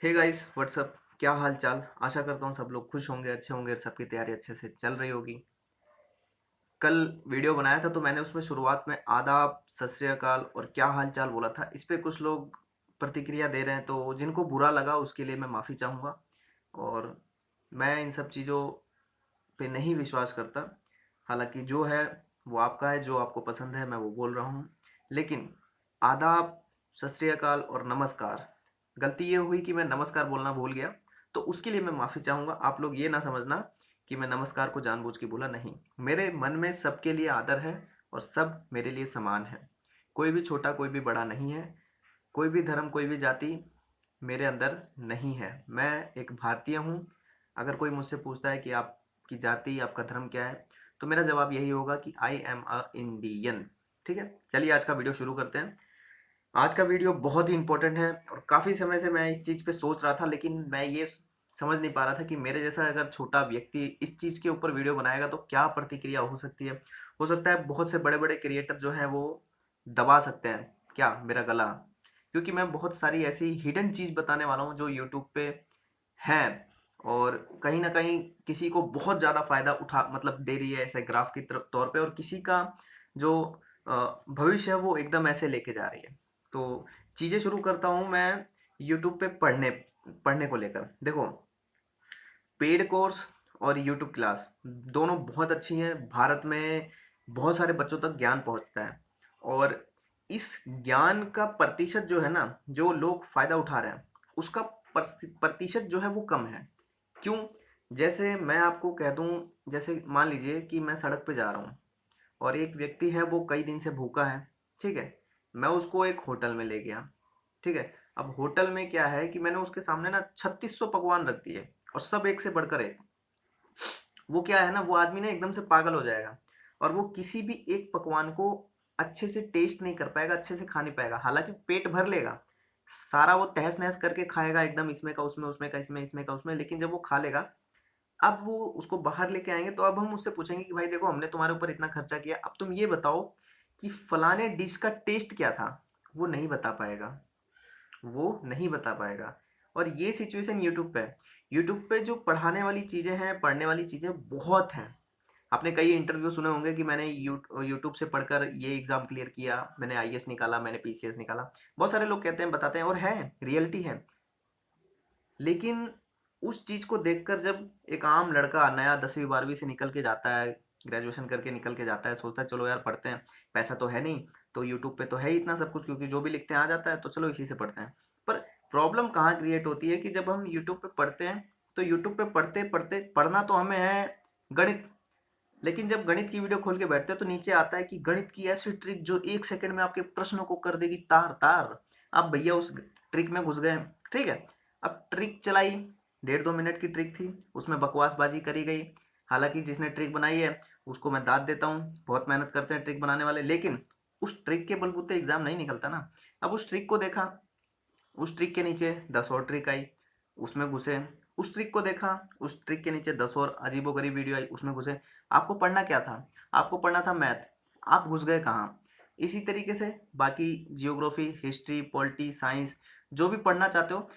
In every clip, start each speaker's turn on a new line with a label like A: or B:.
A: Hey guys what's up. क्या हाल चाल। आशा करता हूँ सब लोग खुश होंगे, अच्छे होंगे और सबकी तैयारी अच्छे से चल रही होगी। कल वीडियो बनाया था तो मैंने उसमें शुरुआत में आदाब, सत श्री अकाल और क्या हाल चाल बोला था। इस पे कुछ लोग प्रतिक्रिया दे रहे हैं, तो जिनको बुरा लगा उसके लिए मैं माफ़ी चाहूँगा। और मैं इन सब चीज़ों पे नहीं विश्वास करता। हालांकि जो है वो आपका है, जो आपको पसंद है मैं वो बोल रहा हूँ। लेकिन आदाब, सत श्री अकाल और नमस्कार, गलती ये हुई कि मैं नमस्कार बोलना भूल गया, तो उसके लिए मैं माफ़ी चाहूँगा। आप लोग ये ना समझना कि मैं नमस्कार को जानबूझ के बोला, नहीं। मेरे मन में सबके लिए आदर है और सब मेरे लिए समान है। कोई भी छोटा कोई भी बड़ा नहीं है। कोई भी धर्म कोई भी जाति मेरे अंदर नहीं है। मैं एक भारतीय हूँ। अगर कोई मुझसे पूछता है कि आपकी जाति, आपका धर्म क्या है, तो मेरा जवाब यही होगा कि आई एम अ इंडियन। ठीक है, चलिए आज का वीडियो शुरू करते हैं। आज का वीडियो बहुत ही इंपॉर्टेंट है और काफ़ी समय से मैं इस चीज़ पे सोच रहा था, लेकिन मैं ये समझ नहीं पा रहा था कि मेरे जैसा अगर छोटा व्यक्ति इस चीज़ के ऊपर वीडियो बनाएगा तो क्या प्रतिक्रिया हो सकती है। हो सकता है बहुत से बड़े बड़े क्रिएटर जो हैं वो दबा सकते हैं क्या मेरा गला, क्योंकि मैं बहुत सारी ऐसी हिडन चीज़ बताने वाला हूँ जो यूट्यूब पे है और कहीं ना कहीं किसी को बहुत ज़्यादा फायदा उठा मतलब दे रही है ऐसे ग्राफ की तरफ तौर पे, और किसी का जो भविष्य है वो एकदम ऐसे लेके जा रही है। तो चीज़ें शुरू करता हूँ मैं यूट्यूब पे पढ़ने पढ़ने को लेकर। देखो, पेड कोर्स और यूट्यूब क्लास दोनों बहुत अच्छी हैं। भारत में बहुत सारे बच्चों तक ज्ञान पहुंचता है और इस ज्ञान का प्रतिशत जो है ना, जो लोग फायदा उठा रहे हैं उसका प्रतिशत जो है वो कम है। क्यों? जैसे मैं आपको कह दूं, जैसे मान लीजिए कि मैं सड़क पे जा रहा हूँ और एक व्यक्ति है वो कई दिन से भूखा है। ठीक है, मैं उसको एक होटल में ले गया। ठीक है, अब होटल में क्या है कि मैंने उसके सामने ना 3600 पकवान रख दिए और सब एक से बढ़कर एक। वो क्या है ना, वो आदमी ना एकदम से पागल हो जाएगा और वो किसी भी एक पकवान को अच्छे से टेस्ट नहीं कर पाएगा, अच्छे से खा नहीं पाएगा। हालांकि पेट भर लेगा, सारा वो तहस नहस करके खाएगा एकदम, इसमें का उसमें, उसमें का इसमें, इसमें का उसमें। लेकिन जब वो खा लेगा, अब वो उसको बाहर लेके आएंगे तो अब हम उससे पूछेंगे कि भाई देखो, हमने तुम्हारे ऊपर इतना खर्चा किया, अब तुम ये बताओ कि फलाने डिश का टेस्ट क्या था। वो नहीं बता पाएगा, वो नहीं बता पाएगा। और ये सिचुएशन यूट्यूब पे है। यूट्यूब पे जो पढ़ाने वाली चीज़ें हैं, पढ़ने वाली चीज़ें बहुत हैं। आपने कई इंटरव्यू सुने होंगे कि मैंने यूट्यूब से पढ़कर ये एग्ज़ाम क्लियर किया, मैंने आईएएस निकाला, मैंने पीसीएस निकाला। बहुत सारे लोग कहते हैं, बताते हैं, और है, रियलिटी है। लेकिन उस चीज़ को देखकर जब एक आम लड़का नया 10वीं 12वीं से निकल के जाता है, ग्रेजुएशन करके निकल के जाता है, सोचता है चलो यार पढ़ते हैं, पैसा तो है नहीं, तो यूट्यूब पे तो है ही इतना सब कुछ, क्योंकि जो भी लिखते हैं आ जाता है, तो चलो इसी से पढ़ते हैं। पर प्रॉब्लम कहाँ क्रिएट होती है कि जब हम यूट्यूब पे पढ़ते हैं, तो यूट्यूब पे पढ़ते पढ़ते पढ़ना तो हमें है गणित, लेकिन जब गणित की वीडियो खोल के बैठते हैं तो नीचे आता है कि गणित की ऐसी ट्रिक जो 1 सेकंड में आपके प्रश्नों को कर देगी तार तार। आप भैया उस ट्रिक में घुस गए। ठीक है, अब ट्रिक चलाई, 1.5-2 मिनट की ट्रिक थी, उसमें बकवासबाजी करी गई। हालांकि जिसने ट्रिक बनाई है उसको मैं दाद देता हूँ, बहुत मेहनत करते हैं ट्रिक बनाने वाले, लेकिन उस ट्रिक के बलबूते एग्जाम नहीं निकलता ना। अब उस ट्रिक को देखा, उस ट्रिक के नीचे 10 और ट्रिक आई, उसमें घुसे। उस ट्रिक को देखा, उस ट्रिक के नीचे 10 और अजीबोगरीब वीडियो आई, उसमें घुसे। आपको पढ़ना क्या था? आपको पढ़ना था मैथ, आप घुस गए कहाँ? इसी तरीके से बाकी जियोग्राफी, हिस्ट्री, पॉलिटी, साइंस, जो भी पढ़ना चाहते हो,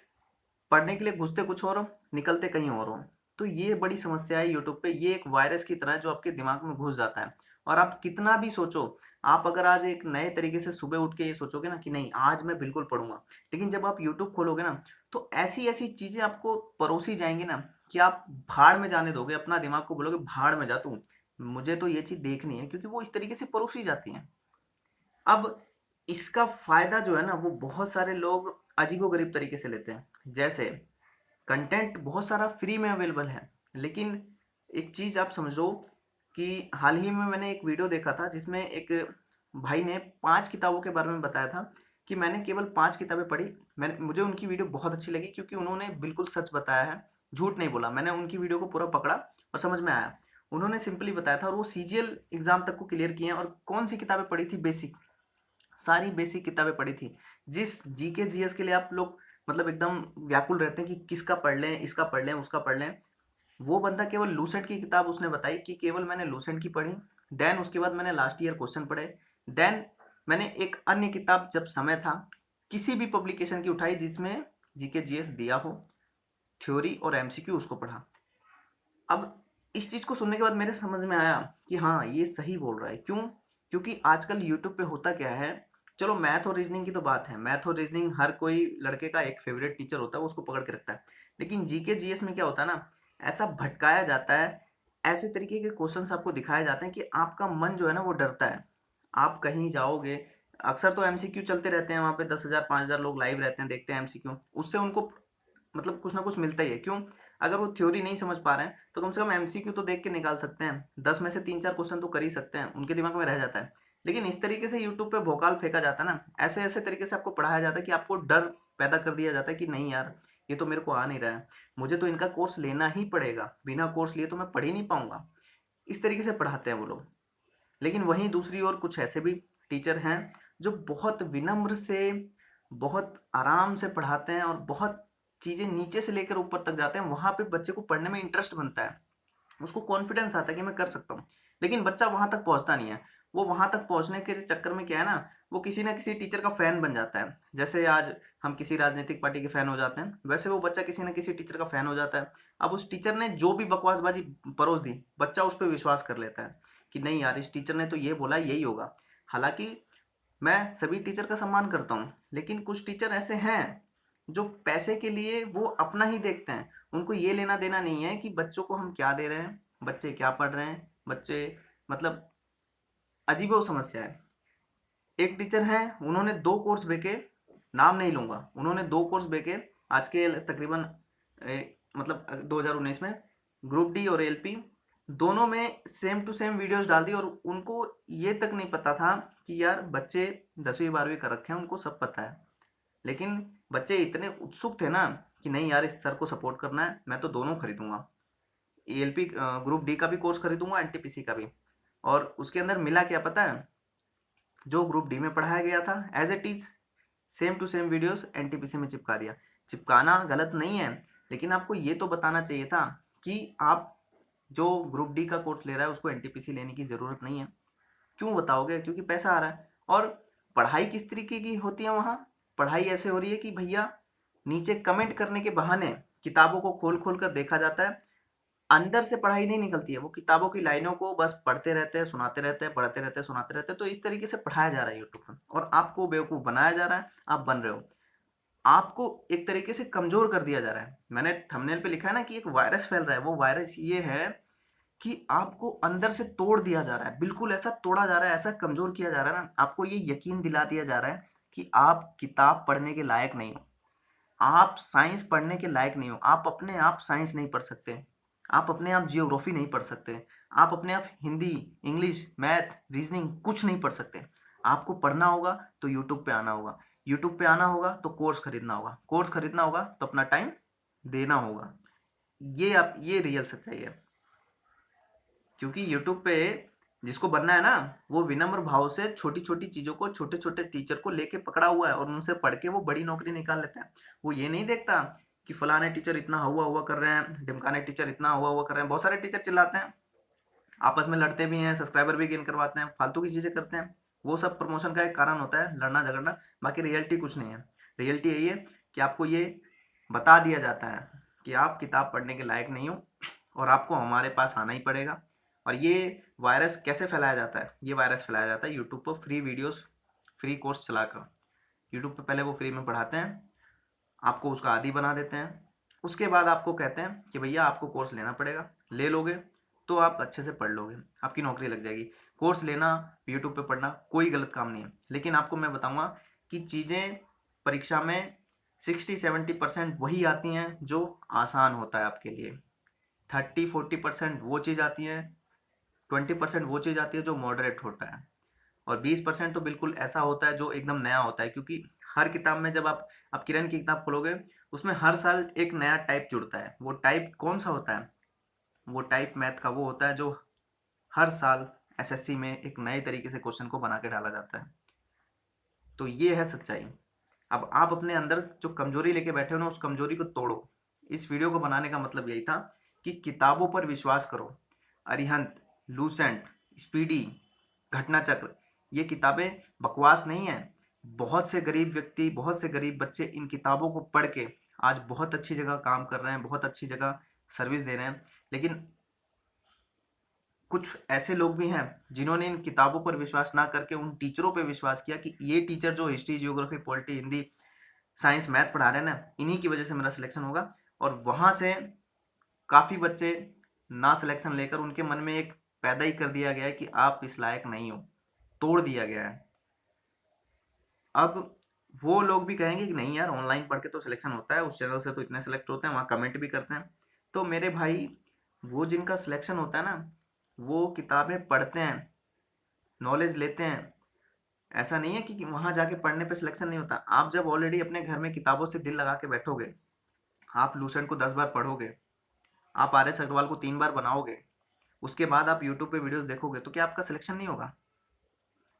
A: पढ़ने के लिए घुसते कुछ और हो, निकलते कहीं और हो। तो ये बड़ी समस्या है यूट्यूब पे। ये एक वायरस की तरह है जो आपके दिमाग में घुस जाता है। और आप कितना भी सोचो, आप अगर आज एक नए तरीके से सुबह उठ के ये सोचोगे ना कि नहीं आज मैं बिल्कुल पढ़ूंगा, लेकिन जब आप यूट्यूब खोलोगे ना, तो ऐसी ऐसी चीजें आपको परोसी जाएंगी ना कि आप भाड़ में जाने दोगे। अपना दिमाग को बोलोगे भाड़ में जा तू, मुझे तो ये चीज देखनी है, क्योंकि वो इस तरीके से परोसी जाती है। अब इसका फायदा जो है ना, वो बहुत सारे लोग अजीबोगरीब तरीके से लेते हैं। जैसे कंटेंट बहुत सारा फ्री में अवेलेबल है, लेकिन एक चीज़ आप समझो कि हाल ही में मैंने एक वीडियो देखा था जिसमें एक भाई ने 5 किताबों के बारे में बताया था कि मैंने केवल 5 किताबें पढ़ी। मैंने मुझे उनकी वीडियो बहुत अच्छी लगी क्योंकि उन्होंने बिल्कुल सच बताया है, झूठ नहीं बोला। मैंने उनकी वीडियो को पूरा पकड़ा और समझ में आया। उन्होंने सिंपली बताया था और वो सीजीएल एग्जाम तक को क्लियर किए हैं। और कौन सी किताबें पढ़ी थी? बेसिक, सारी बेसिक किताबें पढ़ी थी। जिस जीके जीएस के लिए आप लोग मतलब एकदम व्याकुल रहते हैं कि किसका पढ़ लें, इसका पढ़ लें, उसका पढ़ लें, वो बंदा केवल लूसेंट की किताब उसने बताई कि केवल मैंने लूसेंट की पढ़ी। देन उसके बाद मैंने लास्ट ईयर क्वेश्चन पढ़े। देन मैंने एक अन्य किताब जब समय था किसी भी पब्लिकेशन की उठाई जिसमें जीके जीएस दिया हो, थ्योरी और एमसीक्यू उसको पढ़ा। अब इस चीज़ को सुनने के बाद मेरे समझ में आया कि हाँ, ये सही बोल रहा है। क्यों? क्योंकि आजकल यूट्यूब पे होता क्या है, चलो मैथ और रीजनिंग की तो बात है, मैथ और रीजनिंग हर कोई लड़के का एक फेवरेट टीचर होता है, वो उसको पकड़ के रखता है। लेकिन जीके जीएस में क्या होता है ना, ऐसा भटकाया जाता है, ऐसे तरीके के क्वेश्चंस आपको दिखाए जाते हैं कि आपका मन जो है ना वो डरता है। आप कहीं जाओगे, अक्सर तो एमसीक्यू चलते रहते हैं, वहाँ पे 10,000 5,000 लोग लाइव रहते हैं, देखते हैं एमसीक्यू, उससे उनको मतलब कुछ ना कुछ मिलता ही है। क्यों? अगर वो थ्योरी नहीं समझ पा रहे हैं तो कम से कम एमसीक्यू तो देख के निकाल सकते हैं, 10 में से 3-4 क्वेश्चन तो कर ही सकते हैं, उनके दिमाग में रह जाता है। लेकिन इस तरीके से यूट्यूब पे भोकाल फेंका जाता है ना, ऐसे ऐसे तरीके से आपको पढ़ाया जाता है कि आपको डर पैदा कर दिया जाता है कि नहीं यार, ये तो मेरे को आ नहीं रहा है, मुझे तो इनका कोर्स लेना ही पड़ेगा, बिना कोर्स लिए तो मैं पढ़ ही नहीं पाऊंगा। इस तरीके से पढ़ाते हैं वो लोग। लेकिन वहीं दूसरी ओर कुछ ऐसे भी टीचर हैं जो बहुत विनम्र से, बहुत आराम से पढ़ाते हैं और बहुत चीज़ें नीचे से लेकर ऊपर तक जाते हैं। वहाँ पे बच्चे को पढ़ने में इंटरेस्ट बनता है, उसको कॉन्फिडेंस आता है कि मैं कर सकता हूँ। लेकिन बच्चा वहाँ तक पहुँचता नहीं है। वो वहाँ तक पहुँचने के चक्कर में क्या है ना, वो किसी ना किसी टीचर का फ़ैन बन जाता है। जैसे आज हम किसी राजनीतिक पार्टी के फ़ैन हो जाते हैं, वैसे वो बच्चा किसी ना किसी टीचर का फ़ैन हो जाता है। अब उस टीचर ने जो भी बकवासबाजी परोस दी, बच्चा उस पे विश्वास कर लेता है कि नहीं यार, इस टीचर ने तो ये बोला, यही होगा। हालाँकि मैं सभी टीचर का सम्मान करता हूँ, लेकिन कुछ टीचर ऐसे हैं जो पैसे के लिए वो अपना ही देखते हैं। उनको ये लेना देना नहीं है कि बच्चों को हम क्या दे रहे हैं, बच्चे क्या पढ़ रहे हैं, बच्चे मतलब अजीबो समस्या है। एक टीचर हैं, उन्होंने 2 कोर्स बेचे, नाम नहीं लूँगा, उन्होंने 2 कोर्स बेचे आज के तकरीबन मतलब 2019 में, ग्रुप डी और एलपी दोनों में सेम टू सेम वीडियोस डाल दी। और उनको ये तक नहीं पता था कि यार बच्चे 10वीं 12वीं कर रखे हैं, उनको सब पता है। लेकिन बच्चे इतने उत्सुक थे ना कि नहीं यार, इस सर को सपोर्ट करना है, मैं तो दोनों खरीदूंगा, एएलपी ग्रुप डी का भी कोर्स खरीदूंगा, एनटीपीसी का भी। और उसके अंदर मिला क्या पता है, जो ग्रुप डी में पढ़ाया गया था as it is same to same videos NTPC में चिपका दिया। चिपकाना गलत नहीं है, लेकिन आपको ये तो बताना चाहिए था कि आप जो ग्रुप डी का कोर्स ले रहा है उसको एनटीपीसी लेने की ज़रूरत नहीं है। क्यों बताओगे? क्योंकि पैसा आ रहा है। और पढ़ाई किस तरीके की होती है वहाँ? पढ़ाई ऐसे हो रही है कि भैया नीचे कमेंट करने के बहाने किताबों को खोल खोल कर देखा जाता है, अंदर से पढ़ाई नहीं निकलती है, वो किताबों की लाइनों को बस पढ़ते रहते हैं, सुनाते रहते हैं, पढ़ते रहते हैं, सुनाते रहते हैं। तो इस तरीके से पढ़ाया जा रहा है यूट्यूब पर और आपको बेवकूफ़ बनाया जा रहा है, आप बन रहे हो। आपको एक तरीके से कमज़ोर कर दिया जा रहा है। मैंने थंबनेल पे लिखा है ना कि एक वायरस फैल रहा है, वो वायरस ये है कि आपको अंदर से तोड़ दिया जा रहा है, बिल्कुल ऐसा तोड़ा जा रहा है, ऐसा कमज़ोर किया जा रहा है ना, आपको ये यकीन दिला दिया जा रहा है कि आप किताब पढ़ने के लायक नहीं हो, आप साइंस पढ़ने के लायक नहीं हो, आप अपने आप साइंस नहीं पढ़ सकते, आप अपने आप जियोग्राफी नहीं पढ़ सकते, आप अपने आप हिंदी, इंग्लिश, मैथ, रीजनिंग कुछ नहीं पढ़ सकते। आपको पढ़ना होगा तो यूट्यूब पे आना होगा, यूट्यूब पे आना होगा तो कोर्स खरीदना होगा, कोर्स खरीदना होगा तो अपना टाइम देना होगा। ये रियल सच्चाई है। क्योंकि यूट्यूब पे जिसको बनना है ना, वो विनम्र भाव से छोटी छोटी चीज़ों को, छोटे छोटे टीचर को लेके पकड़ा हुआ है और उनसे पढ़ के वो बड़ी नौकरी निकाल लेता है। वो ये नहीं देखता कि फलाने टीचर इतना हुआ हुआ कर रहे हैं, ढिमकाने टीचर इतना हुआ हुआ कर रहे हैं। बहुत सारे टीचर चिल्लाते हैं, आपस में लड़ते भी हैं, सब्सक्राइबर भी गेन करवाते हैं, फालतू की चीज़ें करते हैं। वो सब प्रमोशन का एक कारण होता है, लड़ना झगड़ना। बाकी रियलिटी कुछ नहीं है। रियलिटी यही है कि आपको ये बता दिया जाता है कि आप किताब पढ़ने के लायक नहीं हो और आपको हमारे पास आना ही पड़ेगा। और ये वायरस कैसे फैलाया जाता है? ये वायरस फैलाया जाता है यूट्यूब पर फ्री वीडियोस, फ्री कोर्स चलाकर। यूट्यूब पे पहले वो फ्री में पढ़ाते हैं, आपको उसका आदी बना देते हैं। उसके बाद आपको कहते हैं कि भैया आपको कोर्स लेना पड़ेगा, ले लोगे तो आप अच्छे से पढ़ लोगे, आपकी नौकरी लग जाएगी। कोर्स लेना, यूट्यूब पे पढ़ना कोई गलत काम नहीं है। लेकिन आपको मैं बताऊंगा कि चीज़ें परीक्षा में 60-70% वही आती हैं जो आसान होता है आपके लिए, 30-40% वो चीज़ आती है, 20% वो चीज़ आती है जो मॉडरेट होता है, और 20% तो बिल्कुल ऐसा होता है जो एकदम नया होता है। क्योंकि हर किताब में जब आप किरण की किताब खोलोगे, उसमें हर साल एक नया टाइप जुड़ता है। वो टाइप कौन सा होता है? वो टाइप मैथ का वो होता है जो हर साल एसएससी में एक नए तरीके से क्वेश्चन को बना के डाला जाता है। तो ये है सच्चाई। अब आप अपने अंदर जो कमजोरी लेके बैठे हो ना, उस कमजोरी को तोड़ो। इस वीडियो को बनाने का मतलब यही था कि किताबों पर विश्वास करो। अरिहंत, लूसेंट, स्पीडी, घटना चक्र, ये किताबें बकवास नहीं है। बहुत से गरीब व्यक्ति, बहुत से गरीब बच्चे इन किताबों को पढ़ के आज बहुत अच्छी जगह काम कर रहे हैं, बहुत अच्छी जगह सर्विस दे रहे हैं। लेकिन कुछ ऐसे लोग भी हैं जिन्होंने इन किताबों पर विश्वास ना करके उन टीचरों पे विश्वास किया कि ये टीचर जो history, geography, polity, Hindi, science, math पढ़ा रहे हैं ना, इन्हीं की वजह से मेरा सिलेक्शन होगा। और वहाँ से काफ़ी बच्चे ना सिलेक्शन लेकर उनके मन में एक पैदा ही कर दिया गया है कि आप इस लायक नहीं हो, तोड़ दिया गया है। अब वो लोग भी कहेंगे कि नहीं यार, ऑनलाइन पढ़ के तो सिलेक्शन होता है, उस चैनल से तो इतने सेलेक्ट होते हैं, वहाँ कमेंट भी करते हैं। तो मेरे भाई, वो जिनका सिलेक्शन होता है ना, वो किताबें पढ़ते हैं, नॉलेज लेते हैं। ऐसा नहीं है कि वहाँ जाके पढ़ने पे सिलेक्शन नहीं होता। आप जब ऑलरेडी अपने घर में किताबों से दिल लगा के बैठोगे, आप लूसेंट को 10 बार पढ़ोगे, आप आर एस अग्रवाल को 3 बार बनाओगे, उसके बाद आप यूट्यूब पे वीडियोस देखोगे, तो क्या आपका सिलेक्शन नहीं होगा?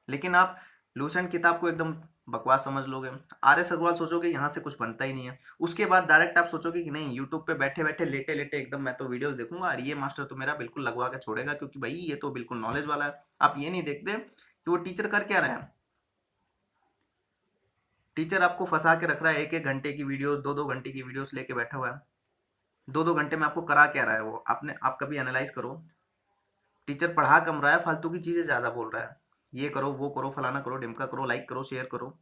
A: लेकिन आप लूसेंट किताब को एकदम बकवास समझ लोगे, आर एस अग्रवाल सोचोगे यहाँ से कुछ बनता ही नहीं है, उसके बाद डायरेक्ट आप सोचोगे कि नहीं, यूट्यूब पे बैठे बैठे लेटे लेटे एकदम मैं तो वीडियोस देखूंगा और ये मास्टर तो मेरा बिल्कुल लगवा के छोड़ेगा, क्योंकि भाई ये तो बिल्कुल नॉलेज वाला है। आप ये नहीं देखते कि वो टीचर कर क्या रहे हैं। टीचर आपको फंसा के रख रहा है, 1-1 घंटे की वीडियो, 2-2 घंटे की वीडियोस लेके बैठा हुआ है। 2-2 घंटे में आपको करा क्या रहा है वो? आप कभी एनालाइज करो। टीचर पढ़ा कम रहा है, फालतू की चीज़ें ज़्यादा बोल रहा है, ये करो, वो करो, फलाना करो, ढिमका करो, लाइक करो, शेयर करो।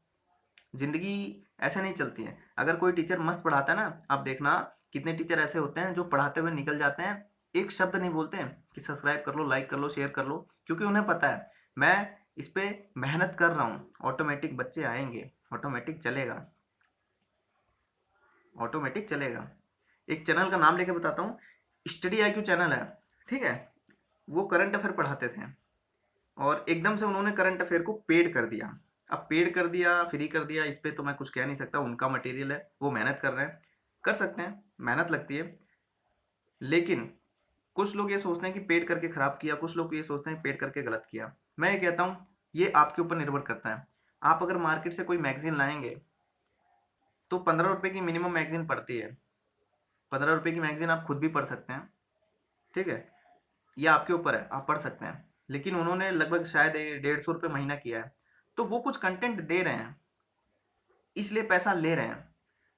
A: ज़िंदगी ऐसे नहीं चलती है। अगर कोई टीचर मस्त पढ़ाता है ना, आप देखना कितने टीचर ऐसे होते हैं जो पढ़ाते हुए निकल जाते हैं, एक शब्द नहीं बोलते हैं कि सब्सक्राइब कर लो, लाइक कर लो, शेयर कर लो, क्योंकि उन्हें पता है मैं इस पे मेहनत कर रहा हूँ, ऑटोमेटिक बच्चे आएंगे, ऑटोमेटिक चलेगा, ऑटोमेटिक चलेगा। एक चैनल का नाम लेके बताता हूँ, स्टडी आईक्यू चैनल है, ठीक है? वो करंट अफेयर पढ़ाते थे और एकदम से उन्होंने करंट अफेयर को पेड कर दिया। अब पेड कर दिया, फ्री कर दिया, इस पे तो मैं कुछ कह नहीं सकता, उनका मटेरियल है, वो मेहनत कर रहे हैं, कर सकते हैं, मेहनत लगती है। लेकिन कुछ लोग ये सोचते हैं कि पेड करके खराब किया, कुछ लोग ये सोचते हैं पेड करके गलत किया। मैं ये कहता हूँ, ये आपके ऊपर निर्भर करता है। आप अगर मार्केट से कोई मैगजीन लाएंगे तो 15 रुपए की मिनिमम मैगजीन पड़ती है। 15 रुपए की मैगजीन आप खुद भी पढ़ सकते हैं, ठीक है? ये आपके ऊपर है, आप पढ़ सकते हैं। लेकिन उन्होंने लगभग शायद 150 रुपये महीना किया है, तो वो कुछ कंटेंट दे रहे हैं, इसलिए पैसा ले रहे हैं।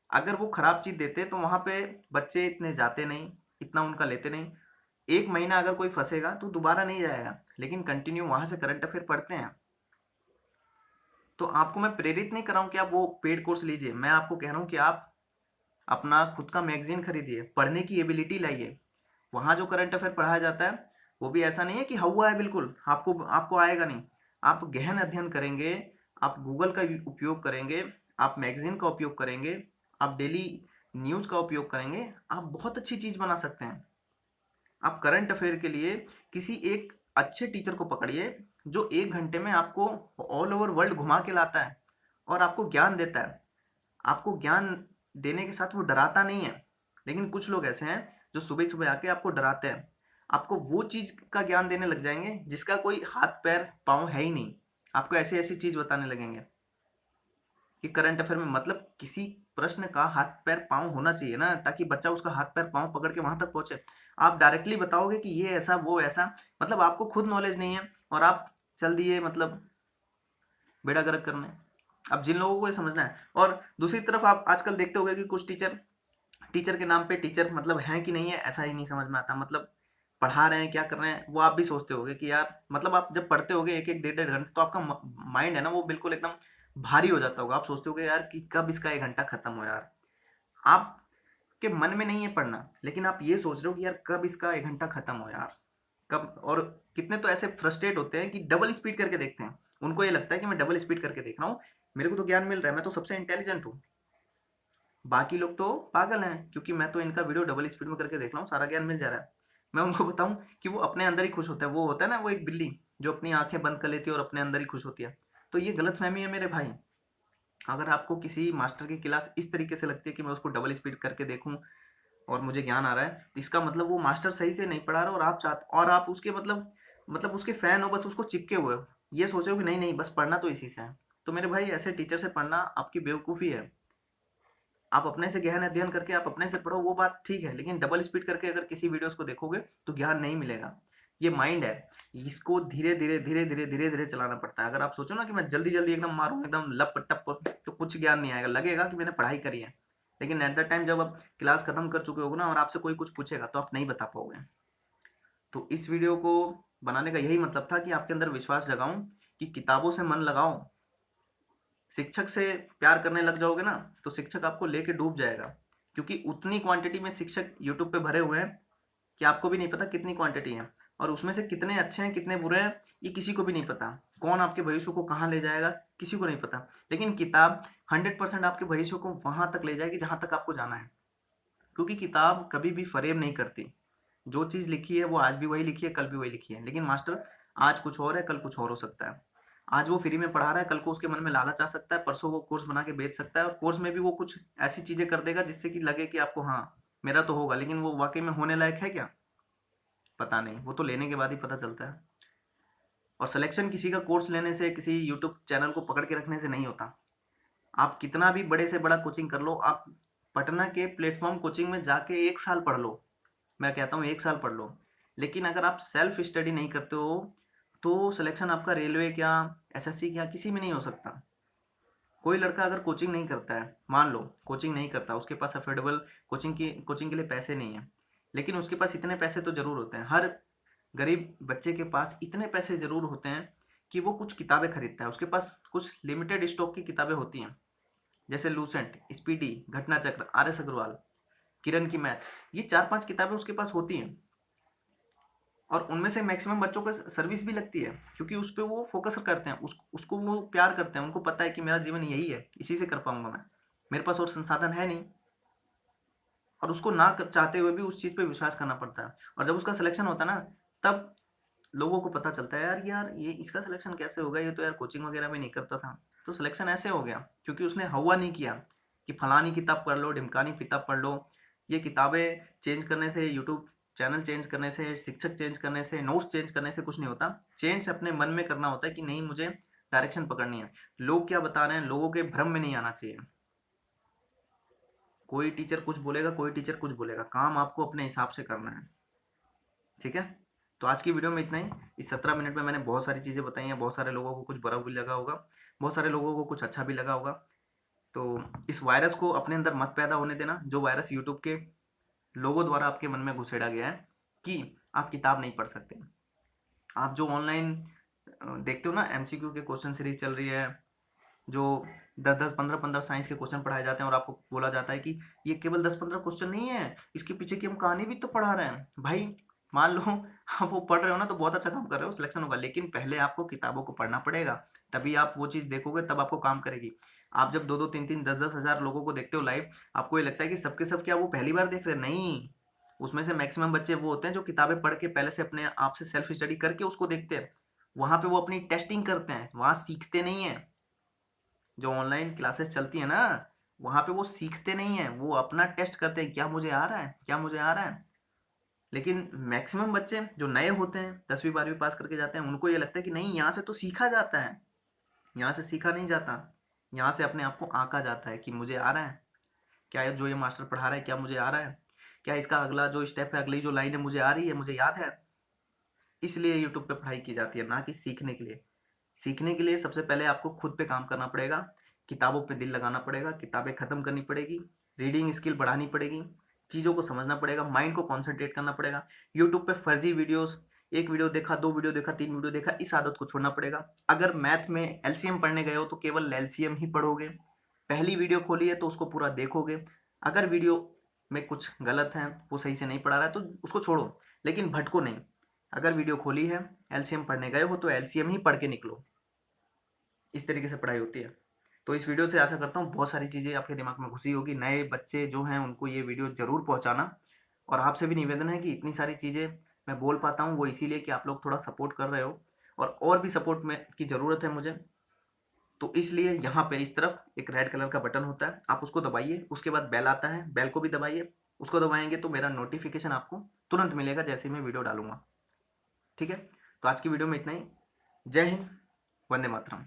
A: अगर वो खराब चीज़ देते तो वहाँ पे बच्चे इतने जाते नहीं, इतना उनका लेते नहीं। एक महीना अगर कोई फंसेगा तो दोबारा नहीं जाएगा, लेकिन कंटिन्यू वहाँ से करंट अफेयर पढ़ते हैं। तो आपको मैं प्रेरित नहीं कर रहा हूँ कि आप वो पेड कोर्स लीजिए, मैं आपको कह रहा हूँ कि आप अपना खुद का मैगजीन खरीदिए, पढ़ने की एबिलिटी लाइए। वहाँ जो करंट अफेयर पढ़ाया जाता है वो भी ऐसा नहीं है कि हवा है बिल्कुल, आपको आपको आएगा नहीं। आप गहन अध्ययन करेंगे, आप गूगल का उपयोग करेंगे, आप मैगजीन का उपयोग करेंगे, आप डेली न्यूज़ का उपयोग करेंगे, आप बहुत अच्छी चीज़ बना सकते हैं। आप करंट अफेयर के लिए किसी एक अच्छे टीचर को पकड़िए जो 1 घंटे में आपको ऑल ओवर वर्ल्ड घुमा के लाता है और आपको ज्ञान देता है। आपको ज्ञान देने के साथ वो डराता नहीं है। लेकिन कुछ लोग ऐसे हैं जो सुबह सुबह आके आपको डराते हैं, आपको वो चीज़ का ज्ञान देने लग जाएंगे जिसका कोई हाथ पैर पाँव है ही नहीं। आपको ऐसी ऐसी चीज़ बताने लगेंगे कि करंट अफेयर में मतलब किसी प्रश्न का हाथ पैर पाँव होना चाहिए ना, ताकि बच्चा उसका हाथ पैर पाँव पकड़ के वहां तक पहुंचे। आप डायरेक्टली बताओगे कि ये ऐसा वो ऐसा, मतलब आपको खुद नॉलेज नहीं है और आप चल दिए मतलब बेड़ा गर्क करने। अब जिन लोगों को ये समझना है, और दूसरी तरफ आप आजकल देखते होंगे कि कुछ टीचर टीचर के नाम पे टीचर मतलब हैं कि नहीं है ऐसा ही नहीं समझ में आता, मतलब पढ़ा रहे हैं क्या कर रहे हैं वो आप भी सोचते होगे कि यार, मतलब आप जब पढ़ते होगे 1-1 1.5 घंटे तो आपका माइंड है ना वो बिल्कुल एकदम भारी हो जाता होगा। आप सोचते होगे यार कि कब इसका 1 घंटा खत्म हो यार। आपके मन में नहीं है पढ़ना, लेकिन आप ये सोच रहे हो कि यार कब इसका 1 घंटा खत्म हो यार, कब। और कितने तो ऐसे फ्रस्ट्रेट होते हैं कि डबल स्पीड करके देखते हैं। उनको ये लगता है कि मैं डबल स्पीड करके देख रहा हूँ, मेरे को तो ज्ञान मिल रहा है, मैं तो सबसे इंटेलिजेंट हूँ, बाकी लोग तो पागल हैं क्योंकि मैं तो इनका वीडियो डबल स्पीड में करके देख रहा हूँ, सारा ज्ञान मिल जा रहा है। मैं उनको बताऊं कि वो अपने अंदर ही खुश होता है, वो होता है ना वो एक बिल्ली जो अपनी आंखें बंद कर लेती है और अपने अंदर ही खुश होती है। तो ये गलत फहमी है मेरे भाई। अगर आपको किसी मास्टर की क्लास इस तरीके से लगती है कि मैं उसको डबल स्पीड करके देखूं और मुझे ज्ञान आ रहा है, तो इसका मतलब वो मास्टर सही से नहीं पढ़ा रहा और आप चाहते और आप उसके मतलब उसके फैन हो, बस उसको चिपके हुए हो, ये सोचे हो कि नहीं नहीं बस पढ़ना तो इसी से है। तो मेरे भाई, ऐसे टीचर से पढ़ना आपकी बेवकूफ़ी है। आप अपने से गहन अध्ययन करके आप अपने से पढ़ो, वो बात ठीक है, लेकिन डबल स्पीड करके अगर किसी वीडियोस को देखोगे तो ज्ञान नहीं मिलेगा। ये माइंड है, इसको धीरे धीरे धीरे धीरे धीरे धीरे चलाना पड़ता है। अगर आप सोचो ना कि मैं जल्दी जल्दी एकदम मारूं एकदम लप टप, तो कुछ ज्ञान नहीं आएगा, लगेगा कि मैंने पढ़ाई करी है। लेकिन एट द टाइम जब आप क्लास खत्म कर चुके होगे ना और आपसे कोई कुछ पूछेगा तो आप नहीं बता पाओगे। तो इस वीडियो को बनाने का यही मतलब था कि आपके अंदर विश्वास जगाऊं कि किताबों से मन लगाओ। शिक्षक से प्यार करने लग जाओगे ना तो शिक्षक आपको लेके डूब जाएगा, क्योंकि उतनी क्वांटिटी में शिक्षक यूट्यूब पे भरे हुए हैं कि आपको भी नहीं पता कितनी क्वांटिटी है, और उसमें से कितने अच्छे हैं कितने बुरे हैं ये किसी को भी नहीं पता। कौन आपके भविष्य को कहाँ ले जाएगा किसी को नहीं पता, लेकिन किताब 100% आपके भविष्य को वहां तक ले जाएगी जहां तक आपको जाना है। क्योंकि किताब कभी भी फरेब नहीं करती। जो चीज़ लिखी है वो आज भी वही लिखी है, कल भी वही लिखी है, लेकिन मास्टर आज कुछ और है, कल कुछ और हो सकता है। आज वो फ्री में पढ़ा रहा है, कल को उसके मन में लालच आ सकता है, परसों वो कोर्स बना के बेच सकता है, और कोर्स में भी वो कुछ ऐसी चीज़ें कर देगा जिससे कि लगे कि आपको हाँ मेरा तो होगा, लेकिन वो वाकई में होने लायक है क्या, पता नहीं। वो तो लेने के बाद ही पता चलता है। और सिलेक्शन किसी का कोर्स लेने से, किसी यूट्यूब चैनल को पकड़ के रखने से नहीं होता। आप कितना भी बड़े से बड़ा कोचिंग कर लो, आप पटना के प्लेटफॉर्म कोचिंग में जाके 1 साल पढ़ लो, मैं कहता हूँ 1 साल पढ़ लो, लेकिन अगर आप सेल्फ स्टडी नहीं करते हो तो सिलेक्शन आपका रेलवे क्या, एसएससी क्या, किसी में नहीं हो सकता। कोई लड़का अगर कोचिंग नहीं करता है, मान लो कोचिंग नहीं करता, उसके पास अफोर्डेबल कोचिंग के लिए पैसे नहीं है, लेकिन उसके पास इतने पैसे तो ज़रूर होते हैं। हर गरीब बच्चे के पास इतने पैसे ज़रूर होते हैं कि वो कुछ किताबें खरीदता है। उसके पास कुछ लिमिटेड स्टॉक की किताबें होती हैं, जैसे लूसेंट, स्पीडी, घटना चक्र, आर एस अग्रवाल, किरण की मैथ, ये 4-5 किताबें उसके पास होती हैं, और उनमें से मैक्सिमम बच्चों को सर्विस भी लगती है, क्योंकि उस पर वो फोकस करते हैं, उसको वो प्यार करते हैं। उनको पता है कि मेरा जीवन यही है, इसी से कर पाऊंगा मैं, मेरे पास और संसाधन है नहीं, और उसको ना चाहते हुए भी उस चीज़ पे विश्वास करना पड़ता है। और जब उसका सिलेक्शन होता है ना, तब लोगों को पता चलता है यार यार ये इसका सिलेक्शन कैसे होगा, ये तो यार कोचिंग वगैरह में नहीं करता था, तो सिलेक्शन ऐसे हो गया क्योंकि उसने हवा नहीं किया कि फलानी किताब पढ़ लो, ढिमकानी किताब पढ़ लो। ये किताबें चेंज करने से, यूट्यूब चैनल चेंज करने से, शिक्षक चेंज करने से, नोट्स चेंज करने से कुछ नहीं होता। चेंज अपने मन में करना होता है कि नहीं मुझे डायरेक्शन पकड़नी है। लोग क्या बता रहे हैं, लोगों के भ्रम में नहीं आना चाहिए। कोई टीचर कुछ बोलेगा, कोई टीचर कुछ बोलेगा, काम आपको अपने हिसाब से करना है, ठीक है। तो आज की वीडियो में इतना ही। इस 17 मिनट में मैंने बहुत सारी चीज़ें बताई हैं, बहुत सारे लोगों को कुछ बुरा भी लगा होगा, बहुत सारे लोगों को कुछ अच्छा भी लगा होगा। तो इस वायरस को अपने अंदर मत पैदा होने देना, जो वायरस यूट्यूब के लोगों द्वारा आपके मन में घुसेड़ा गया है कि आप किताब नहीं पढ़ सकते। आप जो ऑनलाइन देखते हो ना, एमसीक्यू के क्वेश्चन सीरीज चल रही है, जो 10-10, 15-15 साइंस के क्वेश्चन पढ़ाए जाते हैं, और आपको बोला जाता है कि ये केवल 10-15 क्वेश्चन नहीं है, इसके पीछे की हम कहानी भी तो पढ़ा रहे हैं। भाई मान लो आप वो पढ़ रहे हो ना, तो बहुत अच्छा काम कर रहे हो, सिलेक्शन होगा, लेकिन पहले आपको किताबों को पढ़ना पड़ेगा, तभी आप वो चीज़ देखोगे, तब आपको काम करेगी। आप जब 2-2, 3-3, 10-10 हज़ार लोगों को देखते हो लाइव, आपको ये लगता है कि सबके सब क्या वो पहली बार देख रहे हैं? नहीं, उसमें से मैक्सिमम बच्चे वो होते हैं जो किताबें पढ़ के पहले से अपने आप से सेल्फ स्टडी करके उसको देखते हैं। वहाँ पे वो अपनी टेस्टिंग करते हैं, वहाँ सीखते नहीं है। जो ऑनलाइन क्लासेस चलती है ना, वहाँ पे वो सीखते नहीं है, वो अपना टेस्ट करते हैं, क्या मुझे आ रहा है, क्या मुझे आ रहा है। लेकिन मैक्सिमम बच्चे जो नए होते हैं, 10वीं 12वीं पास करके जाते हैं, उनको ये लगता है कि नहीं यहाँ से तो सीखा जाता है। यहाँ से सीखा नहीं जाता, यहाँ से अपने आप को आंका जाता है कि मुझे आ रहा है, क्या जो ये मास्टर पढ़ा रहा है क्या मुझे आ रहा है, क्या इसका अगला जो स्टेप है, अगली जो लाइन है मुझे आ रही है, मुझे याद है। इसलिए यूट्यूब पे पढ़ाई की जाती है, ना कि सीखने के लिए। सीखने के लिए सबसे पहले आपको खुद पे काम करना पड़ेगा, किताबों पे दिल लगाना पड़ेगा, किताबें ख़त्म करनी पड़ेगी, रीडिंग स्किल बढ़ानी पड़ेगी, चीज़ों को समझना पड़ेगा, माइंड को कॉन्सेंट्रेट करना पड़ेगा। यूट्यूब पे फर्जी वीडियोस, एक वीडियो देखा, 2 वीडियो देखा, 3 वीडियो देखा, इस आदत को छोड़ना पड़ेगा। अगर मैथ में एलसीएम पढ़ने गए हो तो केवल एलसीएम ही पढ़ोगे। पहली वीडियो खोली है तो उसको पूरा देखोगे। अगर वीडियो में कुछ गलत है, वो सही से नहीं पढ़ा रहा है तो उसको छोड़ो, लेकिन भटको नहीं। अगर वीडियो खोली है, एलसीएम पढ़ने गए हो तो एलसीएम ही पढ़ के निकलो। इस तरीके से पढ़ाई होती है। तो इस वीडियो से आशा करता हूँ बहुत सारी चीज़ें आपके दिमाग में घुसी होगी। नए बच्चे जो हैं उनको ये वीडियो ज़रूर पहुँचाना, और आपसे भी निवेदन है कि इतनी सारी चीज़ें मैं बोल पाता हूँ वो इसीलिए कि आप लोग थोड़ा सपोर्ट कर रहे हो, और भी सपोर्ट में की ज़रूरत है मुझे। तो इसलिए यहाँ पे इस तरफ एक रेड कलर का बटन होता है, आप उसको दबाइए, उसके बाद बेल आता है, बेल को भी दबाइए। उसको दबाएंगे तो मेरा नोटिफिकेशन आपको तुरंत मिलेगा जैसे ही मैं वीडियो डालूंगा, ठीक है। तो आज की वीडियो में इतना ही। जय हिंद, वंदे मातरम।